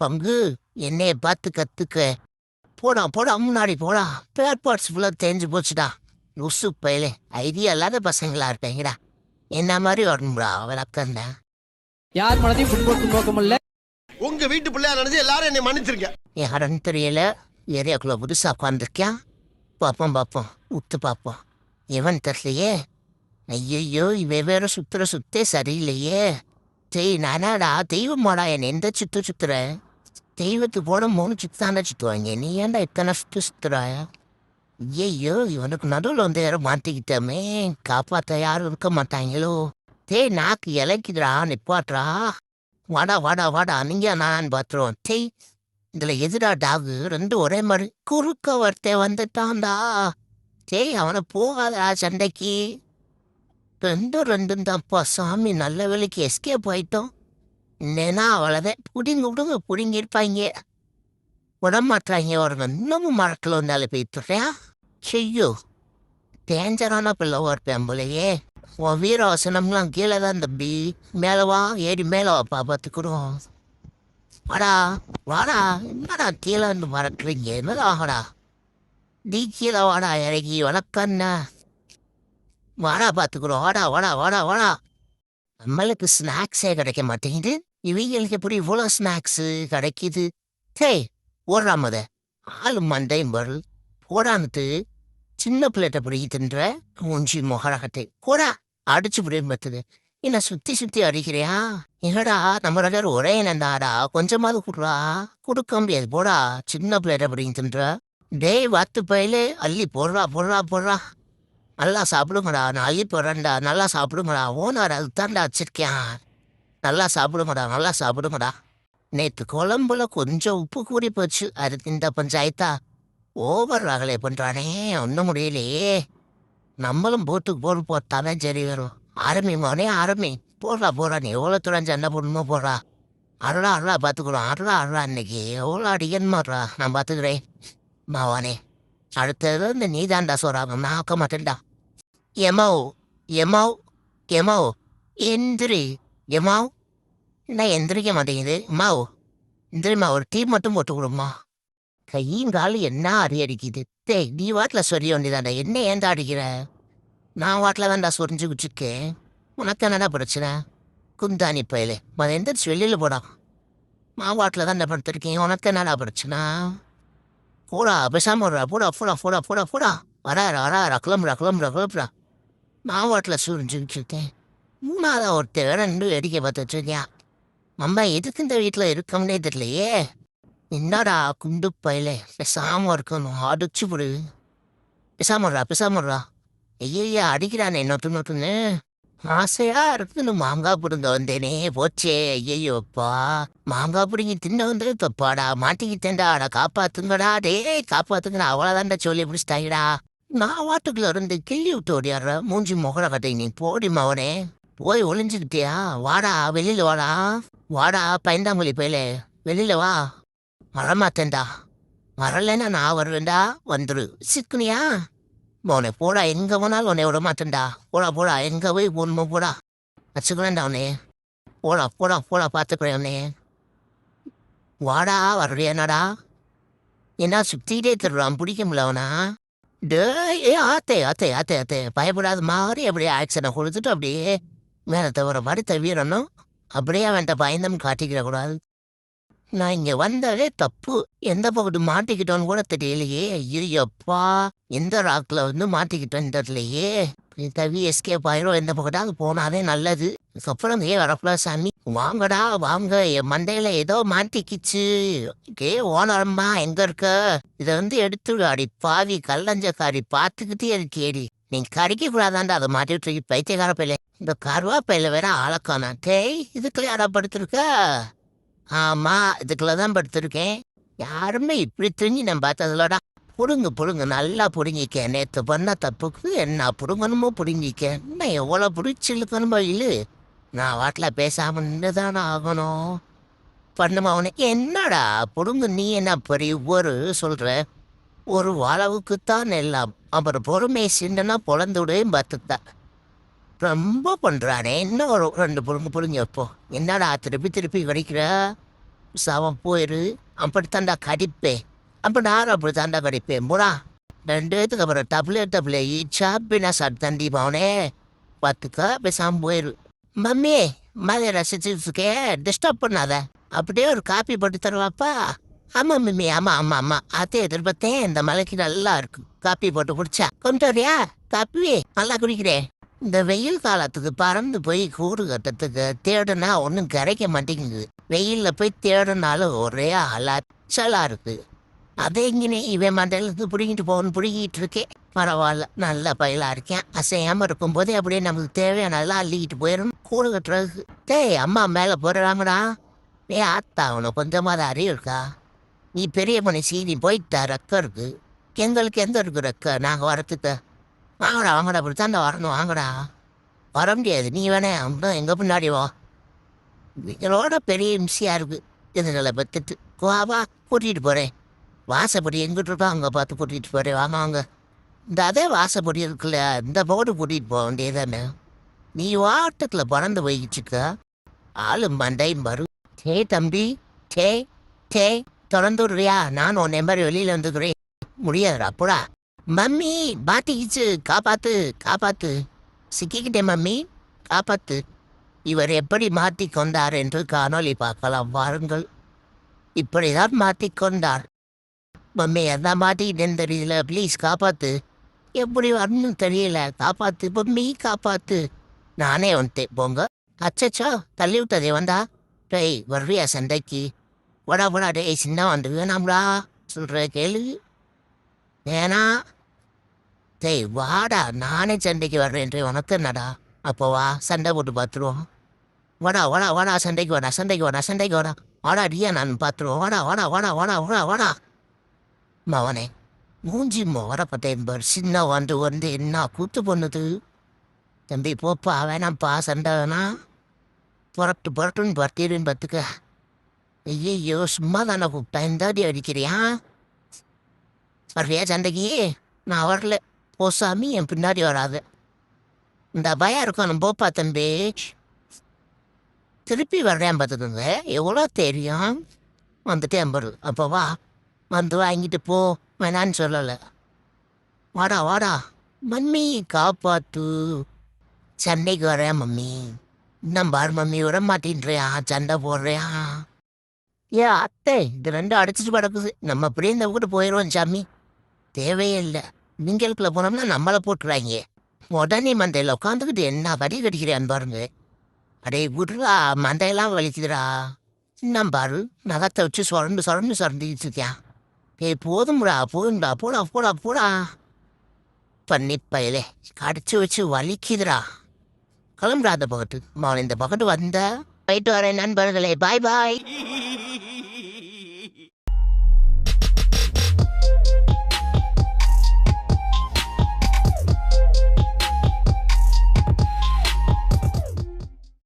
பங்கு என்னைய பார்த்து கத்துக்க. போடா போடா முன்னாடி போடா. பேர் பார்ட்ஸ் ஃபுல்லாக தெரிஞ்சு போச்சுடா. லுசு பயிலே ஐடியா இல்லாத பசங்களா இருப்பீங்கடா. என்ன மாதிரி வரணும்டா விளக்கண்டா. யார் மனதையும் புண்படுத்தும் நோக்கமல்ல. உங்க வீட்டு பிள்ளையா நினைச்சு எல்லாரும் என்னை மன்னிச்சிருங்க. யாருன்னு தெரியல. ஏரியாக்குள்ள புதுசா உட்காந்துருக்கியான். பார்ப்போம் பார்ப்போம் உத்து பார்ப்போம். இவன் தெரியலையே. ஐயையோ இவன் வேற சுத்துற சுத்தே சரியில்லையே. நானாடா தெய்வமாடா என்னை எந்த சுத்து சுத்துற? தெய்வத்துக்கு போட 3 சுத்து தானே சுத்துவாங்க. நீ ஏன்டா இத்தனை சுத்து சுத்துறாய? ஐயோ இவனுக்கு நடுவில் வந்து யாரும் மாட்டிக்கிட்டோமே. காப்பாற்ற யாரும் இருக்க மாட்டாங்களோ. நாக்கு இலைக்குதுடா நிப்பாட்றா. வாடா வாடா வாடா நீங்க நான் பாத்துருவோம். இதுல எதிரா டாகு 2 ஒரே மாதிரி குறுக்க ஒருத்தன் வந்துட்டான்டா. அவனை போகாதா சண்டைக்கு. 2 தான்ப்பா சாமி. நல்ல வேலைக்கு எஸ்கேப் ஆயிட்டோம். இல்லைன்னா அவ்வளோதான். புடிங்க புடிங்கிருப்பாங்க. விடமாட்டாங்க. ஒரு இன்னமும் மரத்தில் வந்தாலும் போய்த்துறேன். செய்யோ டேஞ்சரான பிள்ளை இருப்பேன் போலையே. உன் வீரவசனம்லாம் கீழே தான் தம்பி. மேலவா ஏறி மேலே வாப்பா பார்த்துக்கிறோம். வாடா வாடா. என்னடா கீழே வந்து மறக்குறீங்க? என்னடா ஆகடா நீ கீழே வாடா இறங்கி. வணக்கண்ணா வாடா பார்த்துக்குறோம். வாடா வாடா வாடா வாடா. நம்மளுக்கு ஸ்நாக்ஸே கிடைக்க மாட்டேங்குது. இவங்களுக்கு எப்படி இவ்வளோ ஸ்நாக்ஸு கிடைக்குது? ஓடுறாமத ஆளு மண்டையும் பொருள் போடான்ட்டு சின்ன பிள்ளைகிட்ட பிடிக்கி தின்ற மூஞ்சி மொகரகத்தை போடா. அடிச்சு பிடிக்கும் பத்துது. என்ன சுற்றி அடிக்கிறியா? என்னடா நம்ம 2 பேரும் ஒரே என்னண்டாடா. கொஞ்சமாவது கொடுறா. கொடுக்க முடியாது. போடா சின்ன பிள்ளைகிட்ட பிடிக்கி தின்ற. வாத்து பயிலே அள்ளி போடுறா போடுறா போடுறா. நல்லா சாப்பிடுங்கடா. நான் அள்ளி போடுறேன்டா. நல்லா சாப்பிடுங்கடா. ஓனார் அதுதான்டா வச்சிருக்கேன். நல்லா சாப்பிடுங்கடா நல்லா சாப்பிடுங்கடா. நேற்று குழம்புல கொஞ்சம் உப்பு கூடி போச்சு. அது இந்த பஞ்சாயத்தா ஓவர் ரகலை பண்ணுறானே. ஒன்றும் முடியலையே. நம்மளும் போட்டுக்கு போட்டு போட்டானே சரி வரும். ஆரம்பி மோனே ஆரம்பி. போடுறா நீ எவ்வளோ துறைஞ்சு என்ன பொண்ணுமோ போடுறா. அருளா பார்த்துக்குறோம். அருளா இன்னைக்கு எவ்வளோ அடிக்கன்னு மாட்றா. நான் பார்த்துக்கிறேன் மாவானே. அடுத்தது இந்த நீ தான்டா சொல்கிறாங்க. நான் ஆக்க மாட்டேன்டா. எமோ எந்திரி. என்ன எந்திரிக்க மாட்டேங்குது? எந்திரிம்மா. ஒரு டீ மட்டும் போட்டு கொடுமா. கையும் காலும் என்ன அடிக்குது. நீ வாட்டில் சொரிய வேண்டியதாண்டா. என்ன ஏன்டா அடிக்கிற? நான் வாட்டில் தான்டா சொரிஞ்சுக்கிட்டு இருக்கேன். உனக்கு என்னடா பிரச்சனை? குந்தானி பயிலே எந்திரிச்சு வெளியில் போடா. வாட்டில் தான்டா படுத்திருக்கேன். உனக்கு என்னடா பிரச்சனை? போடா பேசாம போடா போடா போடா போடா போடா. வரா கிளம்புறா. வாட்டில் சொரிஞ்சுக்கிட்டு இருக்கேன். 3ஆவது ஒருத்தர் 2 வேடிக்கை பார்த்துட்டு இருக்கேன். அம்மா எதுக்கு இந்த வீட்டில் இருக்கோம்னே தெரியலையே. என்னடா குண்டு பயில பேசாம இருக்கணும். அடிச்சு போடு. பேசாமடுறா. ஐயா அடிக்கிறானே நொட்டுன்னு. ஆசையா இருக்குன்னு மாங்காய் பிடுங்க வந்தேனே போச்சே. ஐயோப்பா மாங்காய் பிடிங்கி தின்ன வந்து தப்பாடா. மாட்டிக்கிட்டேன்டா. காப்பாத்துங்கடா. காப்பாத்துங்கடா. அவ்வளோதான்டா சொல்லி பிடிச்சிட்டாங்கடா. நான் வாட்டுக்குள்ள இருந்து கிள்ளி விட்டு ஓடியாடுற மூஞ்சி முகர கட்டை. நீ போடி மவனே. போய் ஒளிஞ்சுக்கிட்டியா? வாடா வெளியில் வாடா பயந்தாமொழி பயிலே வெளியில் வா. வரமாட்டேன்டா. வரலன்னா நான் வருவேன்டா. வந்துரு. சிக்குனியா மோனே போடா. எங்கே போனாலும் உன்னை விட மாட்டேன்டா. போடா எங்கே போய் போடணுமோ போடா. வச்சுக்கிறேன்டா உன்னே. போடா பார்த்துக்கிறேன் உன்னே. வாடா வரலையானாடா. என்ன சுற்றிக்கிட்டே தருவான். பிடிக்க முடியல அவனா. ஆத்தே பயப்படாத மாதிரி அப்படியே ஆக்சிடென்ட் கொடுத்துட்டு அப்படியே மேலே தவிர மாதிரி தவிரணும். அப்படியே அவன்கிட்ட பயந்தம் காட்டிக்கிற கூடாது. நான் இங்கே வந்தாலே தப்பு. எந்த பக்கத்து மாட்டிக்கிட்டோன்னு கூட தெரியலையே. ஐயோப்பா எந்த ராக்கில் வந்து மாட்டிக்கிட்டோன்னு தெரியலையே. தவி எஸ்கேப் ஆயிரும். எந்த பக்கத்தாவது போனாலே நல்லது. அதுக்கப்புறம் வரப்பல சாமி. வாங்கடா வாங்க. என் மண்டையில ஏதோ மாட்டிக்கிச்சு. ஓனரம்மா எங்க இருக்க? இதை வந்து எடுத்துடு. அடி பாவி கல்லஞ்சக்காரி பார்த்துக்கிட்டே இருக்கேடி. நீங்க கடிக்க கூடாதாண்டா. அதை மாட்டிட்டு பைத்தியக்கார பையில. இந்த கருவாப்பையில வேற ஆளக்கானா. இதுக்குள்ள யாரா படுத்திருக்க? ஆமா இதுக்குள்ளதான் படுத்திருக்கேன். யாருமே இப்படி தெரிஞ்சு நான் பார்த்ததுலடா. புடுங்க நல்லா புடுங்கிக்க. நேற்று பண்ண தப்புக்கு என்ன புடுங்கணுமோ புடுங்கிக்க. என்ன எவ்வளோ பிடிச்சிருக்கணுமோ இல்லை. நான் வாட்டில் பேசாமல் நின்றுதானே ஆகணும். பண்ணுமா அவனுக்கு என்னடா புடுங்க. நீ என்ன பெரிய ஒரு சொல்கிற? ஒரு அளவுக்குத்தான் எல்லாம். அப்புறம் பொறுமை சின்னனா பொழந்துடையும் பார்த்துத்தான். ரொம்ப பண்ணுறானே. இன்னும் ஒரு 2 புடுங்க வைப்போம். என்னடா திருப்பி கடிக்கிற? சவம் போயிரு அப்படித்தாண்டா கடிப்பேன். அப்போ நானும் அப்படி தாண்டா கடிப்பேன் போடா. 2 பேத்துக்கு அப்புறம் டபுளே ஈச்சா பின்னா சாப்பிட்டு தண்டி போனே பார்த்துக்க பேசாமல் போயிரு. மம்மி மழையை ரசிச்சுட்டு இருக்கேன், டிஸ்டர்ப் பண்ணாத. அப்படியே ஒரு காப்பி போட்டு தருவாப்பா. ஆமாம் மம்மி, ஆமாம் அதே எதிர்பார்த்தேன். இந்த மலைக்கு நல்லா இருக்கும், காப்பி போட்டு குடிச்சா. கொண்டு வரியா காப்பி? நல்லா குடிக்கிறேன். இந்த வெயில் காலத்துக்கு பறந்து போய் கூடு கட்டுறதுக்கு தேடுனா ஒன்றும் கிடைக்க மாட்டேங்குது. வெயிலில் போய் தேடுனாலும் ஒரே அலைச்சலாக இருக்கு. அதை எங்கேனே இவன் மண்டையிலேருந்து பிடிக்கிட்டு இருக்கேன். பரவாயில்ல, நல்ல பயிலாக இருக்கேன். அசையாமல் இருக்கும்போதே அப்படியே நமக்கு தேவையான நல்லா அள்ளிக்கிட்டு போயிடும் கூடு கட்டுறதுக்கு. டேய் அம்மா மேலே போடுறாங்கடா. ஆத்தா உனக்கு கொஞ்சமாவது அறிவு இருக்கா? நீ பெரிய மனுஷி, நீ போயிட்டா ரெக்கம் இருக்கு. எங்களுக்கு எந்த இருக்கு ரெக்க நாங்கள் வரத்துக்கு? வாங்கடா அப்படி தாண்டா வரணும், வாங்கடா. வர முடியாது, நீ வேணே அம்மா எங்கள் பின்னாடி வா. இதோட பெரிய இம்சியாக இருக்குது இதுங்களை பத்துட்டு. வா கூட்டிகிட்டு போகிறேன். வாசப்படி எங்கிட்டு இருக்கோ அங்கே பார்த்து கூட்டிகிட்டு போகிறேன். வாங்க இந்த அதே வாசப்படி இருக்குல்ல, இந்த போர்டு கூட்டிகிட்டு போக வேண்டியதானே. நீ வாட்டத்தில் பறந்து போய்கிட்டுருக்க. ஆளு மண்டையும் வரும். தம்பி டே திறந்து விடுறியா? நான் உன்னை மாதிரி வெளியில் வந்துக்கிறேன். முடியாது அப்படா. மம்மி பாட்டிக்கிச்சு, காப்பாத்து. சிக்கிக்கிட்டேன் மம்மி, காப்பாத்து. இவர் எப்படி மாட்டிக்கொண்டார் என்று காணொளி பார்க்கலாம் வாருங்கள். இப்படிதான் மாட்டிக்கொண்டார். மம்மி எதான் மாட்டிக்கிட்டேன்னு தெரியல, ப்ளீஸ் காப்பாத்து. எப்படி வரணும்னு தெரியல, காப்பாத்து மம்மி காப்பாத்து. நானே வந்துட்டேன் போங்க. அச்சச்சோ தள்ளி விட்டதே வந்தா. டேய் வர்றியா சண்டைக்கு? வடா டேய் சின்ன வந்து வேணாம்டா சொல்கிற கேளு. ஏன்னா டேய் வாடா, நானே சண்டைக்கு வர்றேன்றே, உனக்கு என்னடா? அப்போ வா சண்டை போட்டு பார்த்துருவோம். வாடா சண்டைக்கு வாடா. வாடா டியா நான் பார்த்துருவோம். வாடா. மவனே மூஞ்சி வரப்பட்டேன் பார். சின்ன வந்து என்ன கூத்து பண்ணுது? தம்பி போப்பா, வேணாம்ப்பா சண்டை வேணாம். புரட்டுன்னு பார்த்துக்க. ஐயோ சும்மா தானே கூப்பிட்டேன், இந்தாடி அடிக்கிறியா? வர்றியா சண்டைக்கு? நான் வரல போசாமி, என் பின்னாடி வராது. இந்த பயம் இருக்கணும், போப்பா தம்பி. திருப்பி வர்றேன் பார்த்துக்கோங்க, எவ்வளோ தெரியும். வந்துட்டேன் பாரு, அப்போ வா வந்து வாங்கிட்டு போ, வேணான்னு சொல்லலை. வாடா மம்மி காப்பாத்து. சண்டைக்கு வரேன் மம்மி. இன்னும் பாரு மம்மி விட மாட்டேன்றியா, சண்டை போடுறியா? அத்தை இது 2 அடிச்சிட்டு படக்குது. நம்ம அப்படியே இந்த வீட்டு போயிடுவோம் சாமி, தேவையே இல்லை. நீங்களுக்குள்ள போனோம்னா நம்மளை போட்டுறாங்க. உடனே மந்தையில் உட்காந்துக்கிட்டு என்ன வடி கடிக்கிறேன் பாருங்க. அடே விடுறா, மந்தையெல்லாம் வலிக்குதுடா. இன்னும் பாரு நகத்தை வச்சு சுரண்டிக்கிட்டு இருக்கேன். போதும்டா போடா. பண்ணி பயலே கடிச்சு வச்சு வலிக்குதுடா. கிளம்புறாத பக்கத்து. இந்த பக்கத்து வந்த போயிட்டு வரேன் நண்பர்களே, பாய்.